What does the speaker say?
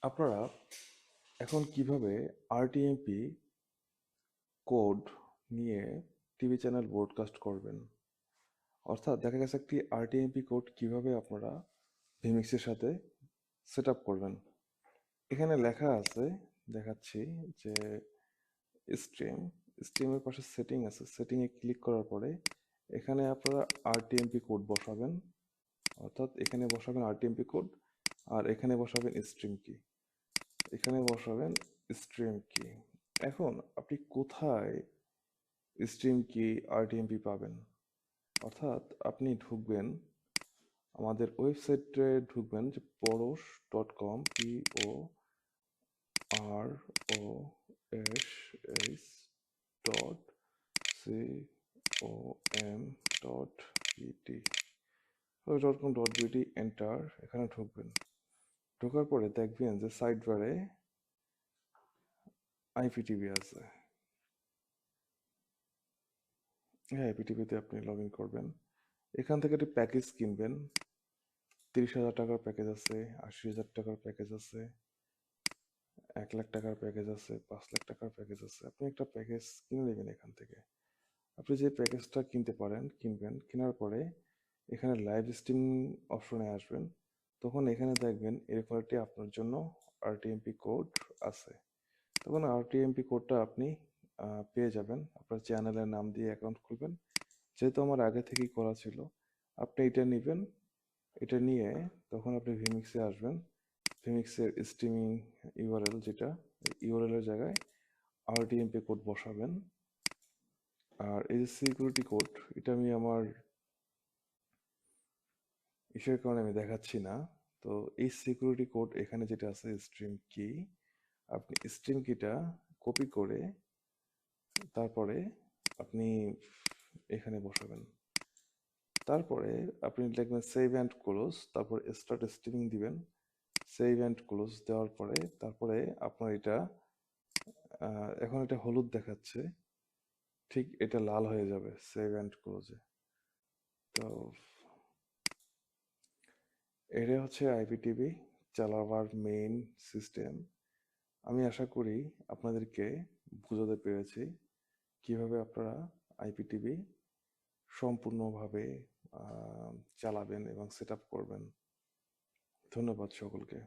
আপনারা এখন কিভাবে আরটিএমপি কোড নিয়ে টিভি চ্যানেল ব্রডকাস্ট করবেন? অর্থাৎ দেখা গেছে একটি আরটিএমপি কোড কিভাবে আপনারা ভিমিক্সের সাথে সেট আপ করবেন। এখানে লেখা আছে, দেখাচ্ছি যে স্ট্রিম স্ট্রিমের পাশে সেটিং আছে। সেটিংয়ে ক্লিক করার পরে এখানে আপনারা আরটিএমপি কোড বসাবেন, অর্থাৎ এখানে বসাবেন আরটিএমপি কোড আর এখানে বসাবেন স্ট্রিম কি। এখানে বসাবেন স্ট্রিম কি। এখন আপনি কোথায় স্ট্রিম কি আরটিএমপি পাবেন? অর্থাৎ আপনি ঢুকবেন আমাদের ওয়েবসাইটে, ঢুকবেন যে পরশ.com, POROSH.com.pt, .com.bt, এন্টার। এখানে ঢুকবেন। ঢোকার পরে দেখবেন যে সাইড বারে আইপিটিভি আছে। হ্যাঁ, আইপিটিভিতে আপনি লগ ইন করবেন। এখান থেকে একটি প্যাকেজ কিনবেন। 30,000 টাকার প্যাকেজ আছে, 80,000 টাকার প্যাকেজ আছে, 1 লাখ টাকার প্যাকেজ আছে, 5 লাখ টাকার প্যাকেজ আছে। আপনি একটা প্যাকেজ কিনে নেবেন এখান থেকে। আপনি যে প্যাকেজটা কিনতে পারেন কিনবেন। কেনার পরে এখানে লাইভ স্ট্রিম অপশনে আসবেন। তখন এখানে দেখবেন এরকম একটি আপনার জন্য আরটিএমপি কোড আছে। তখন আরটিএমপি কোডটা আপনি পেয়ে যাবেন। আপনার চ্যানেলের নাম দিয়ে অ্যাকাউন্ট খুলবেন। যেহেতু আমার আগে থেকেই করা ছিল, আপনি এটা নেবেন। এটা নিয়ে তখন আপনি ভিমিক্সে আসবেন। ভিমিক্সের স্ট্রিমিং ইউআরএল, যেটা ইউআরএল এর জায়গায় আরটিএমপি কোড বসাবেন। আর এই যে সিকিউরিটি কোড, এটা আমি আমার ইসের কারণে আমি দেখাচ্ছি না। তো এই সিকিউরিটি কোড এখানে যেটা আছে স্ট্রিম কি, আপনি স্ট্রিম কিটা কপি করে তারপরে আপনি এখানে বসাবেন। তারপরে আপনি লিখবেন সেভ অ্যান্ড ক্লোজ, তারপর স্টার্ট স্ট্রিমিং দিবেন। সেভ অ্যান্ড ক্লোজ দেওয়ার পরে তারপরে আপনার এটা এখন এটা হলুদ দেখাচ্ছে, ঠিক এটা লাল হয়ে যাবে সেভ অ্যান্ড ক্লোজে। তো এটা হচ্ছে আইপিটিভি চালাবার মেইন সিস্টেম। আমি আশা করি আপনাদেরকে বোঝাতে পেরেছি কিভাবে আপনারা আইপিটিভি সম্পূর্ণভাবে চালাবেন এবং সেট আপ করবেন। ধন্যবাদ সকলকে।